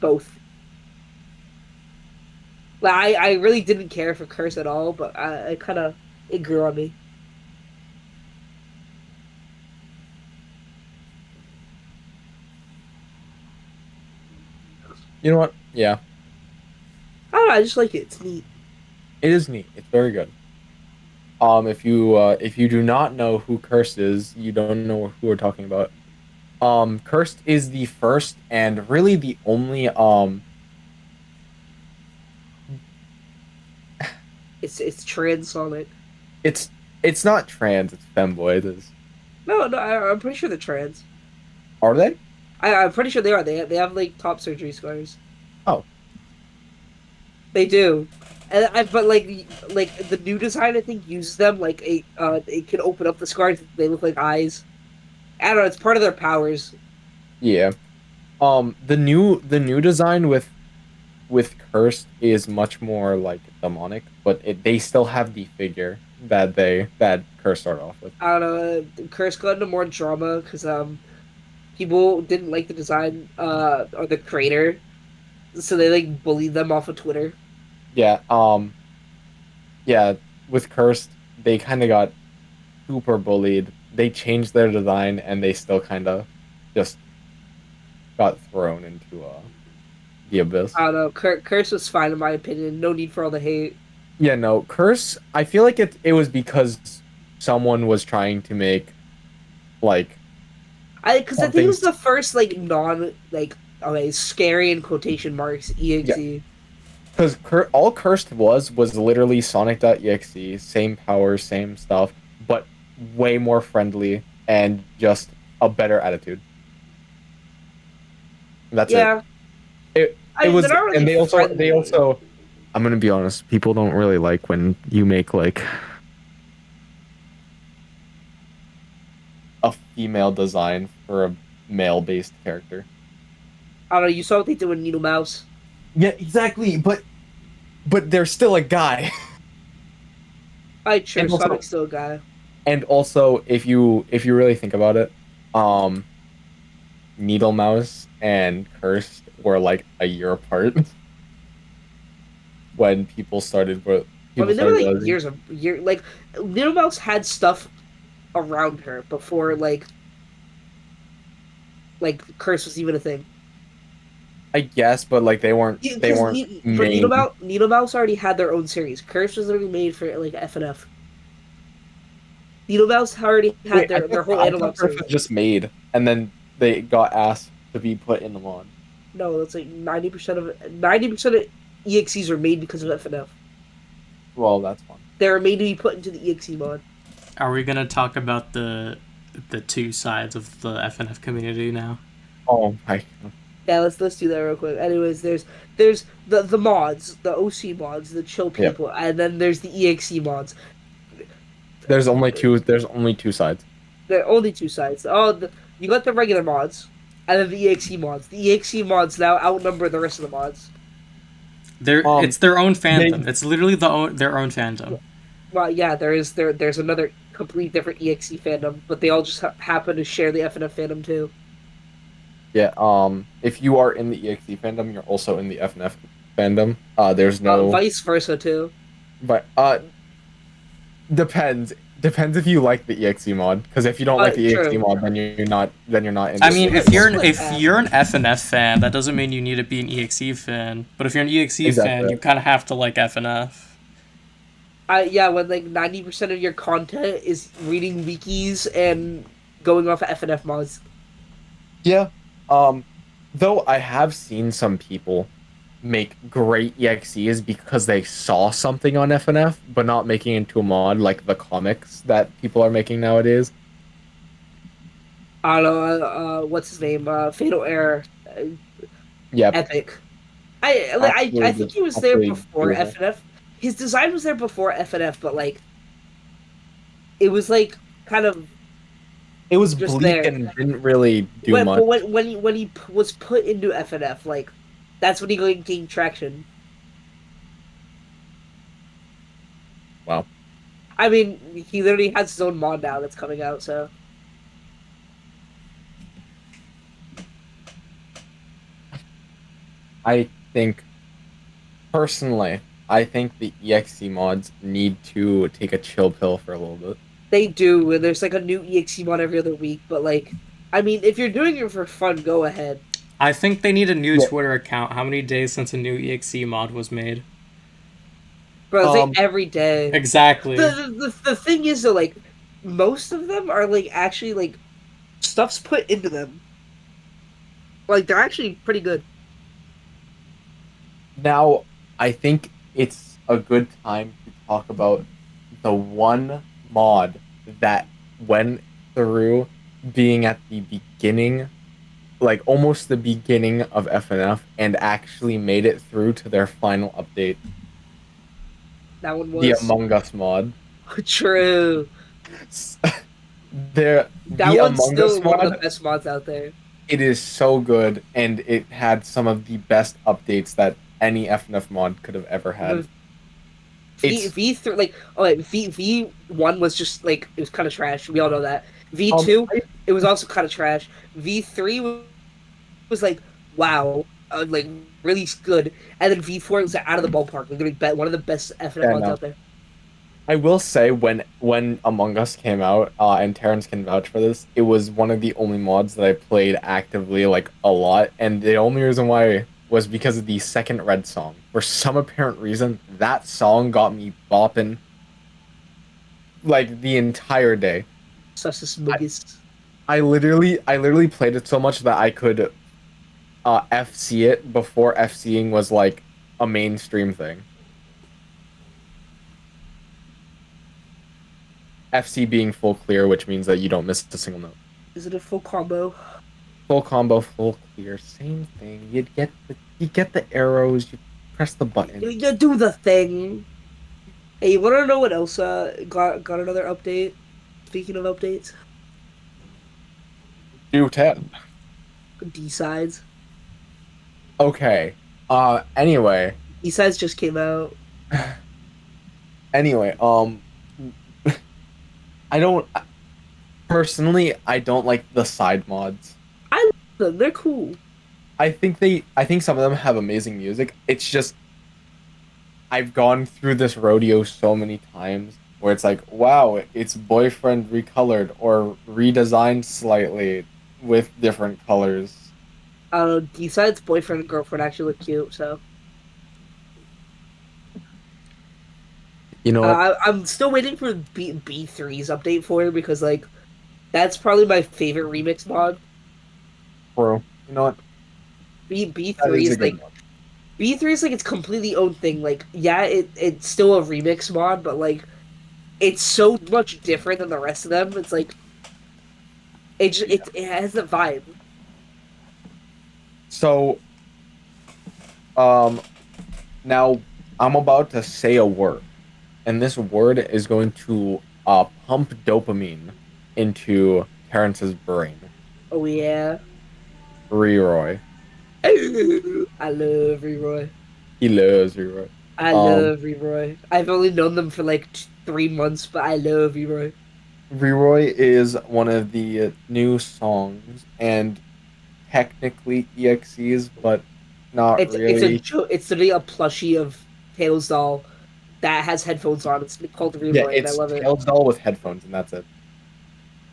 Both. Like, I really didn't care for Curse at all, but I kind of, it grew on me. You know what? Yeah, I don't know, I just like it. It's neat. it is neat. It's very good. If you do not know who Cursed is, you don't know who we're talking about. Cursed is the first and really the only It's transonic. it's it's not trans, it's femboy. It is. No, no, I'm pretty sure they're trans. Are they? I'm pretty sure they are. They have like top surgery scars. Oh. They do. And but like the new design, I think uses them like it can open up the scars. They look like eyes. I don't know. It's part of their powers. Yeah. The new design with Cursed is much more like demonic, but they still have the figure that Curse start off with? I don't know. Curse got into more drama because people didn't like the design or the creator, so they like bullied them off of Twitter. Yeah. Yeah. With Cursed, they kind of got super bullied. They changed their design, and they still kind of just got thrown into the abyss. I don't know. Curse was fine in my opinion. No need for all the hate. Yeah. No. Curse. I feel like it was because someone was trying to make like Because I think it something. was the first like non like okay scary in quotation marks Yeah. exe. Because all Cursed was literally Sonic.exe, same powers, same stuff, but way more friendly and just a better attitude. That's it. Yeah, It I mean they're was, not and really they also. friendly. I'm gonna be honest. People don't really like when you make like a female design for a male-based character. I don't know. You saw what they did with Needle Mouse. Yeah, exactly. But they're still a guy. I sure And also, Sonic's still a guy. if you really think about it, um, Needle Mouse and Cursed were like a year apart when I people mean, they were started like realizing. year like Needle Mouse had stuff around her before like Curse was even a thing. I guess, but like they Because weren't but main. Needle Mouse already had their own series. Curse was already made for like FNF. Needle Mouse already had Wait, their whole I thought analog Curse series. was just made, and then they got asked to be put in the mod. No, that's like 90% of EXEs are made because of FNF. Well, that's fun. They were made to be put into the EXE mod. Are we gonna talk about the two sides of the FNF community now? Oh my. Yeah, let's do that real quick. Anyways, there's the mods, the OC mods, the chill Yeah. people, and then there's the EXE mods. There's only two sides. There are only two sides. Oh, you got the regular mods, and then the EXE mods. The EXE mods now outnumber the rest of the mods. It's Um, their own they fandom. It's literally their own fandom. Well, yeah, there's another complete different EXE fandom, but they all just happen to share the FNF fandom too. Yeah. If you are in the EXE fandom, you're also in the FNF fandom. There's no, Vice versa too. but depends if you like the EXE mod. Because if you don't like the EXE True. mod, then you're not in I the mean, EXE mod. if you're an FNF fan, that doesn't mean you need to be an EXE fan. But if you're an EXE fan, Exactly. you kind of have to like FNF. Yeah, when like 90% of your content is reading wikis and going off of FNF mods. Yeah. Though I have seen some people make great EXEs because they saw something on FNF, but not making it into a mod like the comics that people are making nowadays. I don't know, what's his name? Fatal Error, Yep. Epic. Actually, I think he was there actually before doable. FNF. His design was there before FNF, but like it was like kind of It was just bleak there. and didn't really do much. But when he was put into FNF, like that's when he gained traction. Wow. I mean, he literally has his own mod now that's coming out. So I think personally, I think the EXE mods need to take a chill pill for a little bit. they do, and there's like a new EXE mod every other week. But like, I mean, if you're doing it for fun, go ahead. I think they need a new Yeah. Twitter account. How many days since a new EXE mod was made? Bro, it's like Um, every day. Exactly. The thing is though, like most of them are like actually like stuff's put into them. Like they're actually pretty good. Now, I think it's a good time to talk about the one mod that went through being at the beginning, like almost the beginning of FNF, and actually made it through to their final update. That one The was Among Us mod. true. the That the one's Among Us still one of the mod, best mods out there. it is so good, and it had some of the best updates that any FNF mod could have ever had. It's V3 like oh wait, V1 was just like it was kind of trash. We all know that. um V2 I, it was also kind of trash. V3 was like wow, like really good, and then V4 was out of the ballpark. Like one of the best FNF yeah, mods no. out there. I will say when Among Us came out, and Terrence can vouch for this, it was one of the only mods that I played actively like a lot, and the only reason why was because of the second Red song. For some apparent reason, that song got me bopping like the entire day. Such a smuggies. I literally played it so much that I could FC it before FCing was like a mainstream thing. FC being full clear, which means that you don't miss a single note. Is it a full combo? Full combo, full clear, same thing. You get the arrows, you press the button. You do the thing. Hey, you want to know what else got another update? Speaking of updates, Do 10. D sides. Okay. Anyway. D sides just came out. Anyway, I don't personally I don't like the side mods. I love them. They're cool. I think some of them have amazing music. It's just I've gone through this rodeo so many times where it's like, wow, it's boyfriend recolored or redesigned slightly with different colors. I don't know. D sides boyfriend and girlfriend actually look cute. So You know what, I'm still waiting for B3's update for it because like that's probably my favorite remix mod. bro? You know what? B That three is a is good like one. B3 is like its completely own thing. Like yeah, it's still a remix mod, but like it's so much different than the rest of them. It's like it has the vibe. So, um, now I'm about to say a word, and this word is going to pump dopamine into Terrence's brain. Oh yeah. Reroy. I love Reroy. He loves Reroy. I Um, love Reroy. I've only known them for like 3 months, but I love Reroy. Reroy is one of the new songs, and technically EXEs, but not really. It's literally a plushie of Tails doll that has headphones on. It's called Yeah, Reroy, and I it's love it. Tails doll with headphones, and that's it.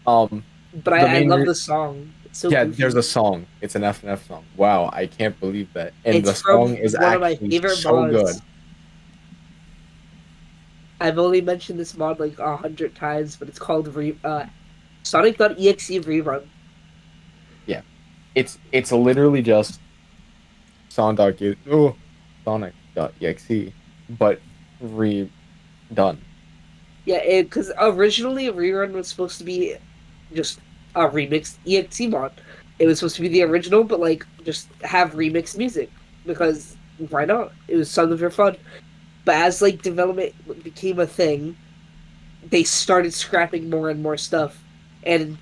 Um, But the I main love re- the song. It's so yeah, there's goofy. a song. It's an FNF song. Wow, I can't believe that. And It's the from song is one of my actually favorite so good. mods. I've only mentioned this mod like 100 times, but it's called Sonic.exe Rerun. Yeah, it's literally just oh, Sonic.exe, but redone. Yeah, because originally Rerun was supposed to be just a remixed EXE mod. It was supposed to be the original, but like just have remixed music because why not? It was something for fun. But as like development became a thing, they started scrapping more and more stuff, and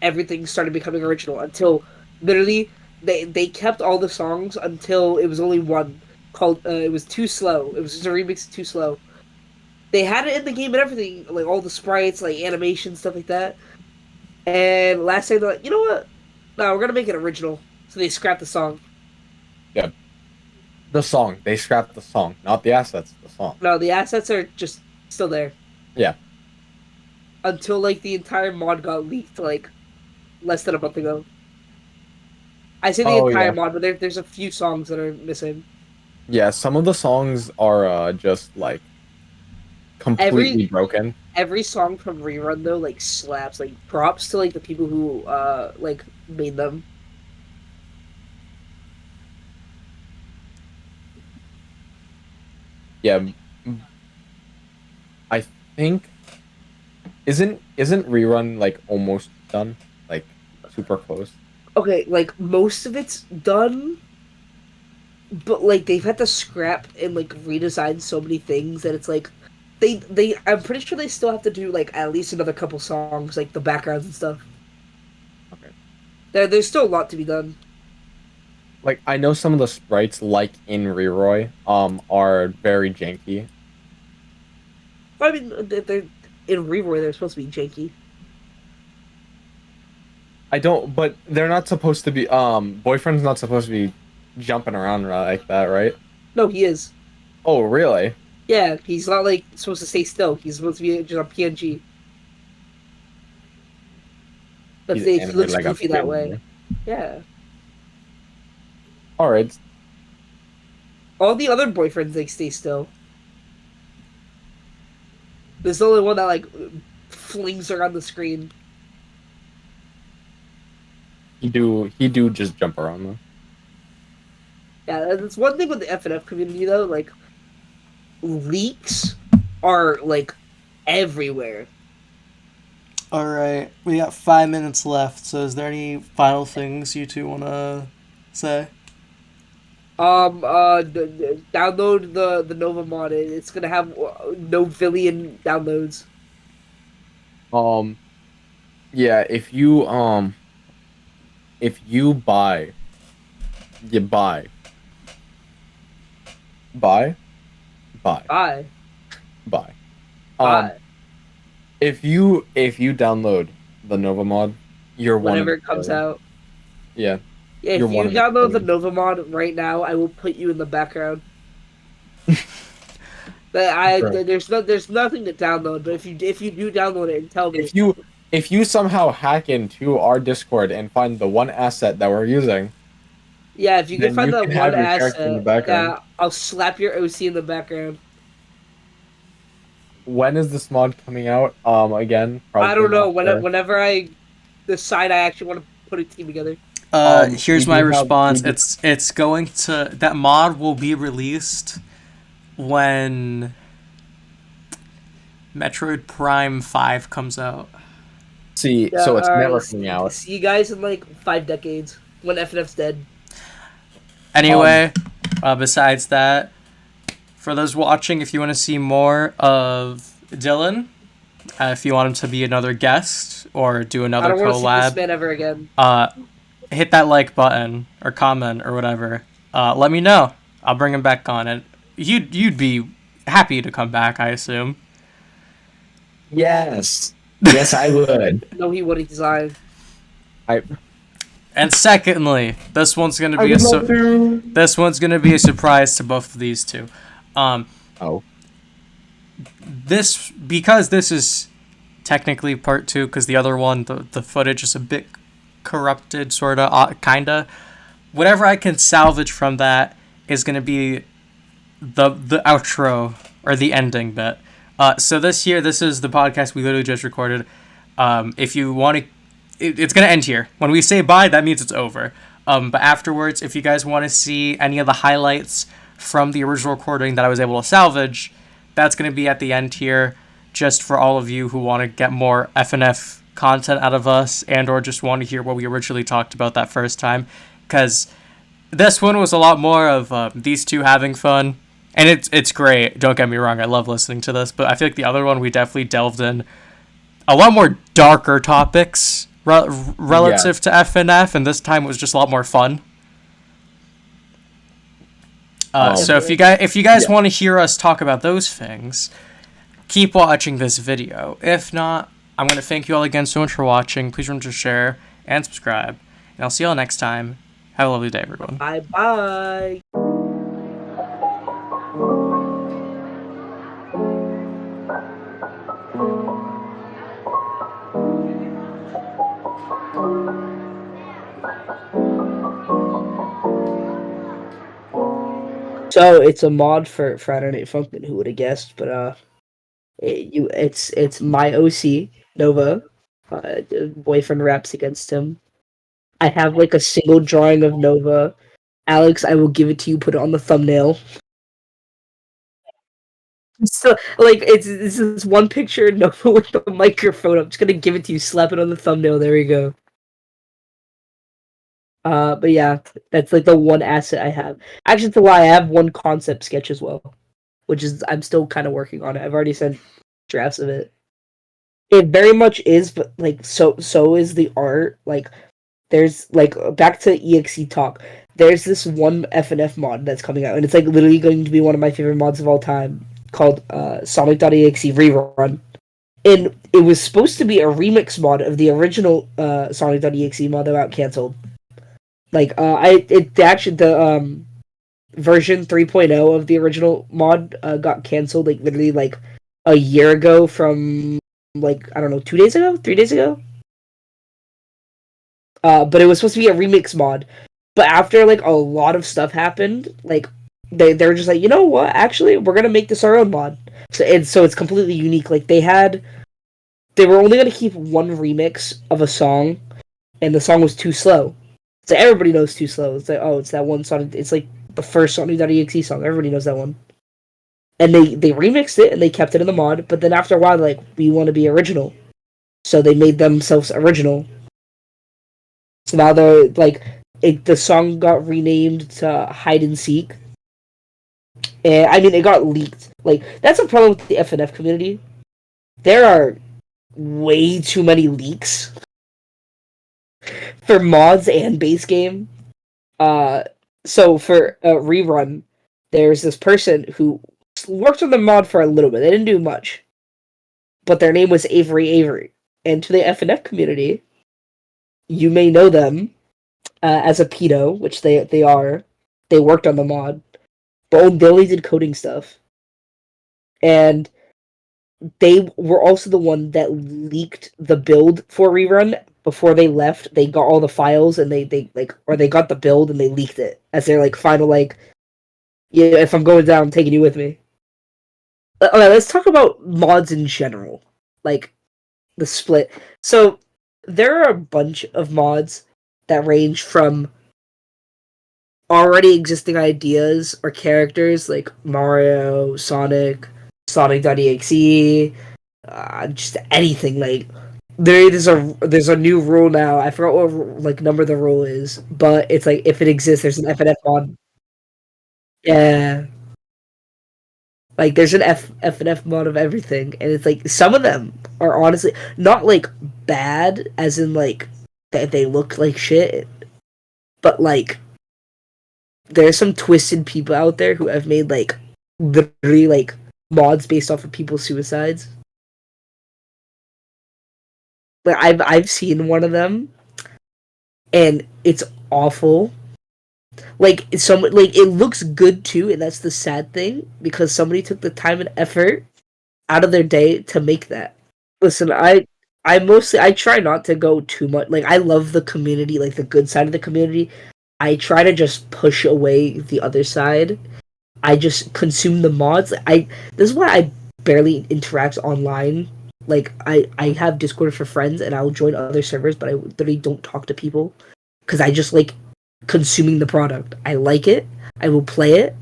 everything started becoming original until literally they kept all the songs until it was only one called it was Too Slow. It was just a remix of Too Slow. They had it in the game and everything, like all the sprites, like animation stuff like that. And last time they're like, you know what? No, we're gonna make it original. So they scrapped the song. Yeah, the song. They scrapped the song, not the assets. The song. No, the assets are just still there Yeah. until like the entire mod got leaked like less than a month ago. I say the Oh entire yeah. mod, but there's a few songs that are missing. Yeah, some of the songs are just like Every completely broken. every song from Rerun though like slaps. Like props to like the people who like made them. Yeah, I think isn't rerun like almost done? Like super close. Okay, like most of it's done, but like they've had to scrap and like redesign so many things that it's like they I'm pretty sure they still have to do like at least another couple songs, like the backgrounds and stuff. Okay. There's still a lot to be done. Like I know some of the sprites like in Reroy are very janky. I mean, they're in Reroy. They're supposed to be janky. but they're not supposed to be. Boyfriend's not supposed to be jumping around like that, right? No, he is. Oh, really? Yeah, he's not like supposed to stay still. He's supposed to be just a PNG. But He's he animated looks like a goofy that PNG. way. Yeah. All right. All the other boyfriends like stay still. There's the only one that like flings around the screen. He do just jump around though. Yeah, that's one thing with the FNF community though. Like leaks are like everywhere. All right, we got 5 minutes left. So, is there any final things you two want to say? Download the Nova mod. It's gonna have no billion downloads. Yeah, if you buy, you buy. Buy? Buy. Bye. Buy. Bye. If you download the Nova mod, you're Whenever one it comes million. out. Yeah. Yeah, if You're you one of the download the million. Nova mod right now, I will put you in the background. Right. There's nothing to download, but if you do download it and tell me, If you somehow hack into our Discord and find the one asset that we're using, yeah, if you can then find you that can one have your character in the asset, background. yeah, I'll slap your OC in the background. When is this mod coming out? Again, I don't know. not sure. Whenever I decide I actually want to put a team together. Here's we my do have- response. we do- It's going to that mod will be released when Metroid Prime 5 comes out. See, Yeah, so it's alright, never coming out. See you guys in like 5 decades when FNF's dead. Anyway, besides that, for those watching, if you want to see more of Dylan, if you want him to be another guest or do I another don't want to see this collab, man ever again. hit that like button or comment or whatever. Let me know. I'll bring him back on, and you'd be happy to come back, I assume. Yes. Yes, I would. No, he wouldn't design. And secondly, this one's gonna be this one's gonna be a surprise to both of these two. Oh. Because this is technically part 2, because the other one, the footage is a bit corrupted, sorta, kinda. Whatever I can salvage from that is gonna be the outro or the ending bit. So this is the podcast we literally just recorded. If you want to, it's gonna end here. When we say bye, that means it's over. But afterwards, if you guys want to see any of the highlights from the original recording that I was able to salvage, that's gonna be at the end here, just for all of you who want to get more FNF content out of us and or just want to hear what we originally talked about that first time. Because this one was a lot more of these two having fun. And it's great. Don't get me wrong. I love listening to this. But I feel like the other one, we definitely delved in a lot more darker topics relative to FNF. And this time it was just a lot more fun. So if you guys want to hear us talk about those things, keep watching this video. If not, I'm going to thank you all again so much for watching. Please remember to share and subscribe. And I'll see you all next time. Have a lovely day, everyone. Bye-bye. So it's a mod for Friday Night Funkin'. Who would have guessed? But it's my OC Nova. Boyfriend raps against him. I have like a single drawing of Nova. Alex, I will give it to you. Put it on the thumbnail. So like it's this one picture of Nova with the microphone. I'm just gonna give it to you. Slap it on the thumbnail. There we go. But yeah, that's like the one asset I have. Actually, it's a lie. I have one concept sketch as well, which is I'm still kind of working on it. I've already sent drafts of it. It very much is, but like so is the art. Like there's like back to EXE talk. There's this one FNF mod that's coming out, and it's like literally going to be one of my favorite mods of all time. called Sonic.exe Rerun, and it was supposed to be a remix mod of the original Sonic.exe mod that got canceled. Like the version 3.0 of the original mod got canceled like literally like a year ago from like I don't know 2 days ago, 3 days ago. But it was supposed to be a remix mod. But after like a lot of stuff happened, like they were just like, you know what? Actually, we're gonna make this our own mod. So it's completely unique. Like they were only gonna keep one remix of a song, and the song was Too Slow. So everybody knows Too Slow. It's like, oh, it's that one song. It's like the first Sonic.exe song. Everybody knows that one. And they remixed it and they kept it in the mod. But then after a while, like, we want to be original, so they made themselves original. So now they're like, the song got renamed to Hide and Seek. And I mean, it got leaked. Like that's a problem with the FNF community. There are way too many leaks for mods and base game. So for a rerun, there's this person who worked on the mod for a little bit. They didn't do much, but their name was Avery. And to the FNF community, you may know them as a pedo, which they are. They worked on the mod, but they only did coding stuff, and they were also the one that leaked the build for rerun before they left. They got all the files and they got the build and they leaked it as their like final like, yeah, if I'm going down, I'm taking you with me. Okay, let's talk about mods in general, like the split. So there are a bunch of mods that range from already existing ideas or characters like Mario, Sonic, Sonic.exe, just anything. Like there's a new rule now. I forgot what like number the rule is, but it's like if it exists, there's an FNF mod. Yeah, like there's an FNF mod of everything, and it's like some of them are honestly not like bad, as in like that they look like shit, but like there's some twisted people out there who have made like literally like mods based off of people's suicides. Like I've seen one of them, and it's awful. Like it looks good too, and that's the sad thing because somebody took the time and effort out of their day to make that. Listen, I try not to go too much. Like I love the community, like the good side of the community. I try to just push away the other side. I just consume the mods. This is why I barely interact online. Like I have Discord for friends and I'll join other servers, but I literally don't talk to people because I just like consuming the product. I like it. I will play it.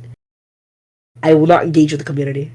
I will not engage with the community.